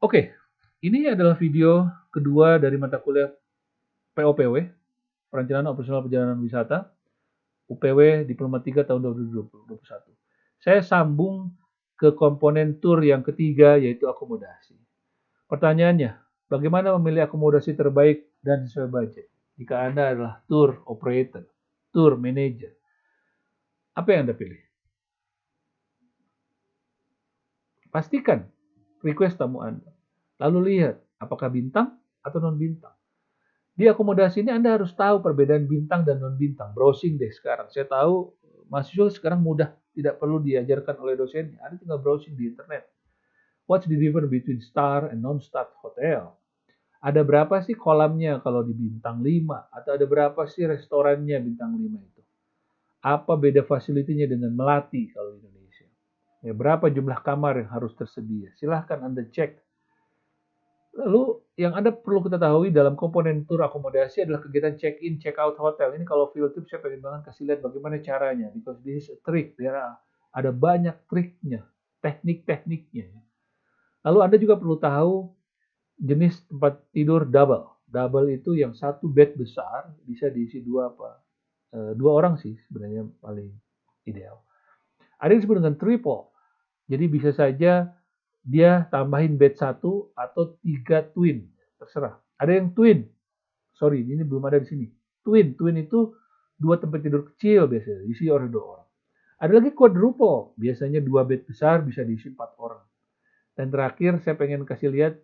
Oke, ini adalah video kedua dari mata kuliah POPW, Perencanaan Operasional Perjalanan Wisata, UPW Diploma 3 tahun 2021. Saya sambung ke komponen tour yang ketiga, yaitu akomodasi. Pertanyaannya, bagaimana memilih akomodasi terbaik dan sesuai budget? Jika Anda adalah tour operator, tour manager, apa yang Anda pilih? Pastikan request tamu Anda. Lalu lihat apakah bintang atau non-bintang. Di akomodasi ini Anda harus tahu perbedaan bintang dan non-bintang. Browsing deh sekarang. Saya tahu mahasiswa sekarang mudah, tidak perlu diajarkan oleh dosennya. Anda tinggal browsing di internet. What's the difference between star and non-star hotel? Ada berapa sih kolamnya kalau di bintang 5? Atau ada berapa sih restorannya bintang 5 itu? Apa beda fasilitinya dengan Melati kalau di Indonesia? Ya, berapa jumlah kamar yang harus tersedia? Silahkan Anda cek. Lalu yang Anda perlu ketahui dalam komponen tur akomodasi adalah kegiatan check-in, check-out hotel. Ini kalau field trip saya pengen banget kasih lihat bagaimana caranya. Because this is a trick. Ada banyak triknya, teknik-tekniknya. Lalu Anda juga perlu tahu jenis tempat tidur double. Double itu yang satu bed besar bisa diisi dua orang sih sebenarnya paling ideal. Ada yang disebut dengan triple. Jadi bisa saja dia tambahin bed satu atau 3 twin, terserah. Ada yang twin, sorry ini belum ada di sini. Twin itu dua tempat tidur kecil biasanya, diisi oleh 2 orang. Ada lagi quadruple, biasanya 2 bed besar bisa diisi 4 orang. Dan terakhir saya pengen kasih lihat,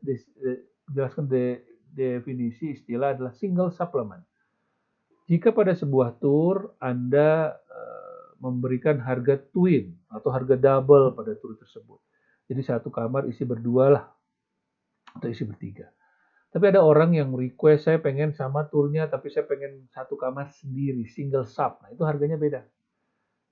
jelaskan definisi istilah adalah single supplement. Jika pada sebuah tour Anda memberikan harga twin atau harga double pada tour tersebut. Jadi satu kamar isi berdua lah atau isi bertiga. Tapi ada orang yang request saya pengen sama turnya tapi saya pengen satu kamar sendiri, single sub. Nah, itu harganya beda.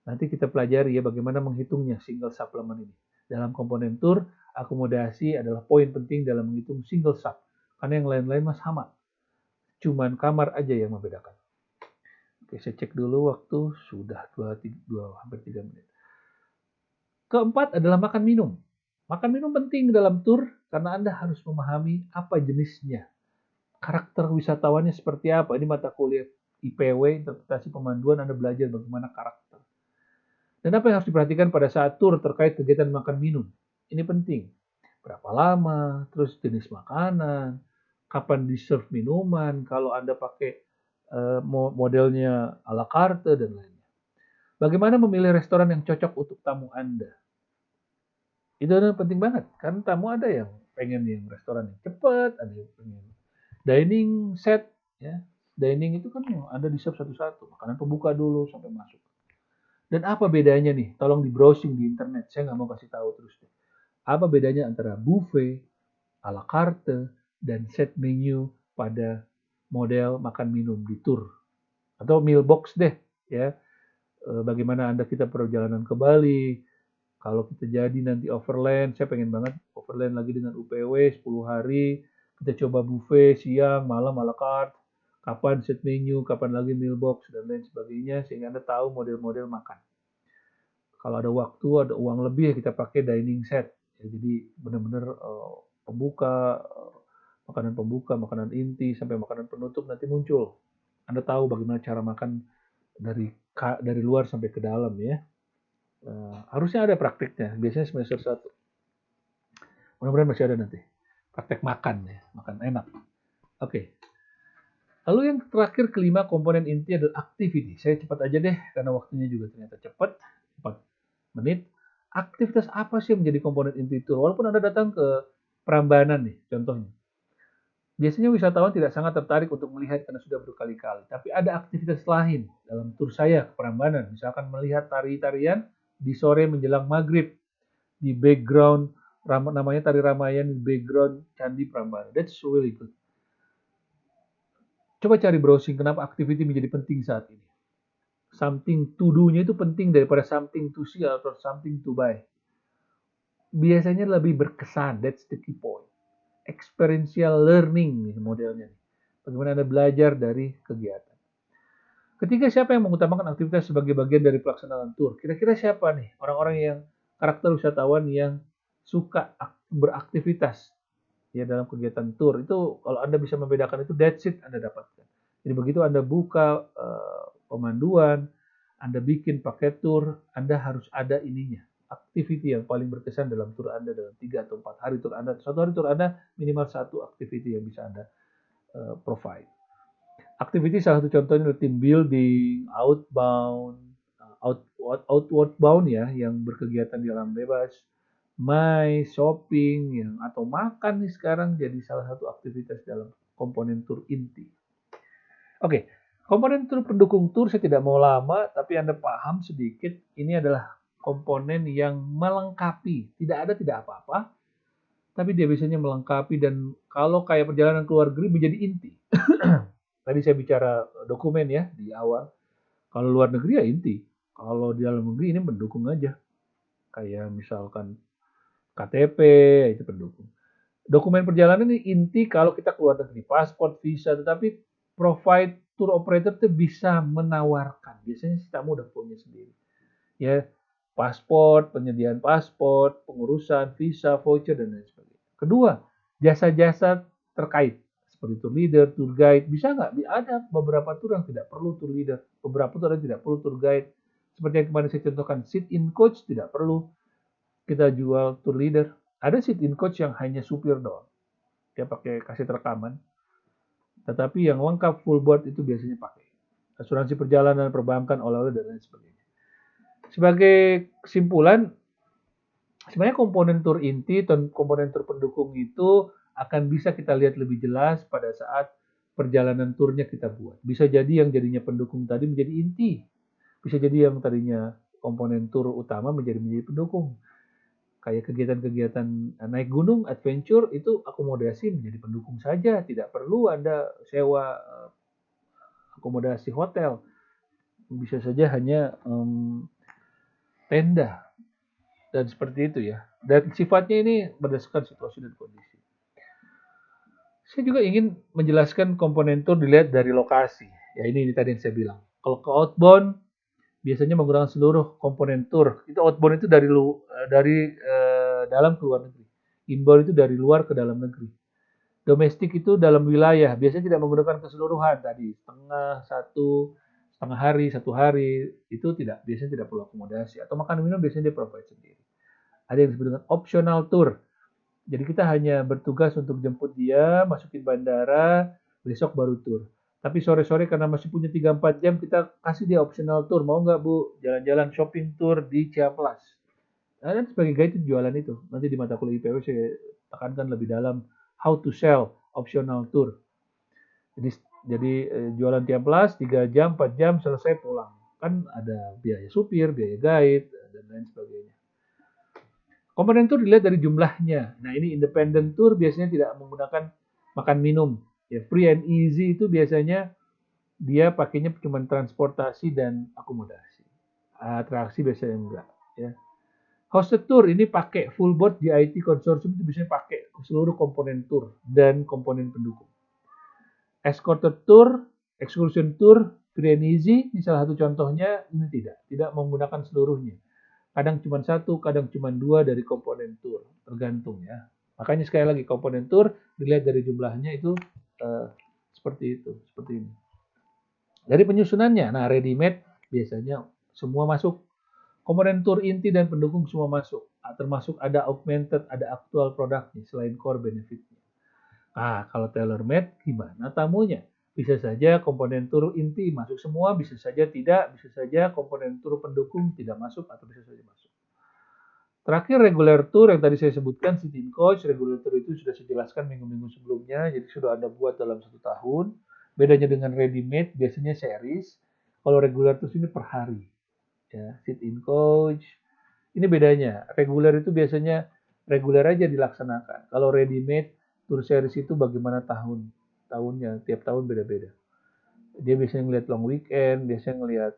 Nanti kita pelajari ya bagaimana menghitungnya single supplement ini. Dalam komponen tour, akomodasi adalah poin penting dalam menghitung single sub. Karena yang lain-lain mah sama. Cuman kamar aja yang membedakan. Oke, saya cek dulu waktu sudah hampir 3 menit. Keempat adalah makan minum. Makan minum penting dalam tur karena Anda harus memahami apa jenisnya. Karakter wisatawannya seperti apa. Ini mata kuliah IPW, interpretasi pemanduan, Anda belajar bagaimana karakter. Dan apa yang harus diperhatikan pada saat tur terkait kegiatan makan minum. Ini penting. Berapa lama, terus jenis makanan, kapan di-serve minuman, kalau Anda pakai modelnya a la carte dan lainnya. Bagaimana memilih restoran yang cocok untuk tamu Anda? Itu penting banget. Kan tamu ada yang pengen yang restoran yang cepat, ada yang pengen dining set, ya. Dining itu kan yang Anda di-serve satu-satu. Makanan pembuka dulu sampai masuk. Dan apa bedanya nih? Tolong di browsing di internet. Saya nggak mau kasih tahu terus deh. Apa bedanya antara buffet, a la carte, dan set menu pada model makan minum di tour atau meal box deh, ya. Bagaimana Anda kita perjalanan ke Bali, kalau kita jadi nanti overland, saya pengen banget overland lagi dengan UPW 10 hari, kita coba buffet siang, malam a la carte, kapan set menu, kapan lagi meal box dan lain sebagainya sehingga Anda tahu model-model makan. Kalau ada waktu, ada uang lebih ya kita pakai dining set. Ya, jadi benar-benar pembuka, makanan pembuka, makanan inti sampai makanan penutup nanti muncul. Anda tahu bagaimana cara makan dari luar sampai ke dalam ya. Harusnya ada praktiknya, biasanya semester 1. Mudah-mudahan masih ada nanti. Praktek makan ya, makan enak. Oke. Lalu yang terakhir kelima komponen inti adalah activity. Saya cepat aja deh karena waktunya juga ternyata cepat, 4 menit. Aktivitas apa sih yang menjadi komponen inti tour? Walaupun Anda datang ke Prambanan nih, contohnya. Biasanya wisatawan tidak sangat tertarik untuk melihat karena sudah berkali-kali. Tapi ada aktivitas lain dalam tur saya ke Prambanan. Misalkan melihat tari-tarian di sore menjelang maghrib. Di background, namanya tari Ramayana di background Candi Prambanan. That's really good. Coba cari browsing kenapa activity menjadi penting saat ini. Something to do-nya itu penting daripada something to see atau something to buy. Biasanya lebih berkesan, that's the key point. Experiential learning nih modelnya. Bagaimana Anda belajar dari kegiatan. Ketiga, siapa yang mengutamakan aktivitas sebagai bagian dari pelaksanaan tur? Kira-kira siapa nih orang-orang yang karakter wisatawan yang suka beraktivitas? ya dalam kegiatan tour itu kalau Anda bisa membedakan itu, that's it Anda dapatkan. Jadi begitu Anda buka pemanduan, Anda bikin paket tour, Anda harus ada ininya, activity yang paling berkesan dalam tour Anda dalam 3 atau 4 hari tour Anda. Satu hari tour Anda minimal satu activity yang bisa Anda provide. Activity salah satu contohnya adalah team building, outbound, outward bound ya, yang berkegiatan di alam bebas, shopping, yang atau makan nih sekarang jadi salah satu aktivitas dalam komponen tour inti. Oke, komponen tour pendukung tour saya tidak mau lama, tapi Anda paham sedikit, ini adalah komponen yang melengkapi, tidak apa-apa, tapi dia biasanya melengkapi dan kalau kayak perjalanan ke luar negeri menjadi inti. Tadi saya bicara dokumen ya di awal. Kalau luar negeri ya inti. Kalau di dalam negeri ini pendukung aja. Kayak misalkan KTP itu pendukung. Dokumen perjalanan ini inti kalau kita keluar negeri, paspor, visa, tetapi provide tour operator itu bisa menawarkan. Biasanya si tamu udah punya sendiri. Ya, paspor, penyediaan paspor, pengurusan visa, voucher dan lain sebagainya. Kedua, jasa-jasa terkait seperti tour leader, tour guide, bisa nggak? Ada beberapa tour yang tidak perlu tour leader, beberapa tour yang tidak perlu tour guide. Seperti yang kemarin saya contohkan, sit-in coach tidak perlu kita jual tour leader. Ada sit-in coach yang hanya supir doang. Dia pakai kaset rekaman. Tetapi yang lengkap full board itu biasanya pakai. Asuransi perjalanan, perbankan, oleh-oleh, dan lain sebagainya. Sebagai kesimpulan, sebenarnya komponen tour inti dan komponen tour pendukung itu akan bisa kita lihat lebih jelas pada saat perjalanan turnya kita buat. Bisa jadi yang jadinya pendukung tadi menjadi inti. Bisa jadi yang tadinya komponen tour utama menjadi pendukung. Kayak kegiatan-kegiatan naik gunung, adventure, itu akomodasi menjadi pendukung saja. Tidak perlu Anda sewa akomodasi hotel. Bisa saja hanya tenda. Dan seperti itu ya. Dan sifatnya ini berdasarkan situasi dan kondisi. Saya juga ingin menjelaskan komponen tour dilihat dari lokasi. Ya ini tadi yang saya bilang. Kalau ke outbound, biasanya menggunakan seluruh komponen tour. Itu outbound itu dari dalam ke luar negeri. Inbound itu dari luar ke dalam negeri. Domestik itu dalam wilayah. Biasanya tidak menggunakan keseluruhan tadi. Setengah hari, 1 hari. Itu tidak. Biasanya tidak perlu akomodasi. Atau makan minum biasanya dia provide sendiri. Ada yang disebut dengan optional tour. Jadi kita hanya bertugas untuk jemput dia, masukin bandara, besok baru tour. Tapi sore-sore karena masih punya 3-4 jam, kita kasih dia optional tour. Mau nggak Bu, jalan-jalan shopping tour di Ciamplas? Nah, dan sebagai guide itu jualan itu. Nanti di mata kuliah IPW saya tekankan lebih dalam how to sell optional tour. Jadi jualan Ciamplas 3 jam, 4 jam, selesai pulang. Kan ada biaya supir, biaya guide, dan lain sebagainya. Komponen tour dilihat dari jumlahnya. Nah ini independent tour biasanya tidak menggunakan makan minum. Ya, free and easy itu biasanya dia pakainya cuma transportasi dan akomodasi. Atraksi biasanya enggak. Ya. Hosted tour ini pakai full board di IT konsorsium itu biasanya pakai seluruh komponen tour dan komponen pendukung. Escorted tour, excursion tour, free and easy, ini salah satu contohnya, ini tidak menggunakan seluruhnya. Kadang cuma satu, kadang cuma dua dari komponen tour, tergantung ya. Makanya sekali lagi komponen tour dilihat dari jumlahnya itu seperti ini. Dari penyusunannya, nah ready made biasanya semua masuk. Komponen tour inti dan pendukung semua masuk. Termasuk ada augmented, ada actual produknya selain core benefitnya. Nah, kalau tailor made gimana tamunya? Bisa saja komponen tour inti masuk semua, bisa saja tidak, bisa saja komponen tour pendukung tidak masuk atau bisa saja masuk. Terakhir regular tour yang tadi saya sebutkan, sit-in coach, regular tour itu sudah saya jelaskan minggu-minggu sebelumnya, jadi sudah Anda buat dalam 1 tahun. Bedanya dengan ready made, biasanya series. Kalau regular tour ini per hari. Ya, sit-in coach. Ini bedanya. Regular itu biasanya regular aja dilaksanakan. Kalau ready made, tour series itu bagaimana tahunnya, tiap tahun beda-beda. Dia biasanya ngelihat long weekend, biasanya ngelihat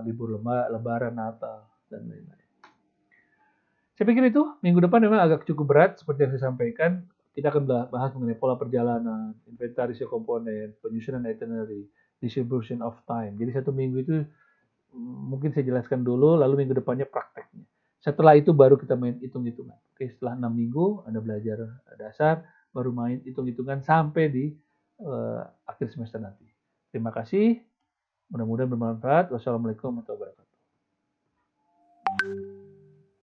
libur lebaran, Natal, dan lain-lain. Saya pikir itu minggu depan memang agak cukup berat seperti yang saya sampaikan. Kita akan bahas mengenai pola perjalanan, inventarisasi komponen, penyusunan itinerary, distribution of time. Jadi 1 minggu itu mungkin saya jelaskan dulu, lalu minggu depannya prakteknya. Setelah itu baru kita main hitung-hitungan. Oke, setelah 6 minggu Anda belajar dasar, baru main hitung-hitungan sampai di akhir semester nanti. Terima kasih. Mudah-mudahan bermanfaat. Wassalamualaikum warahmatullahi wabarakatuh.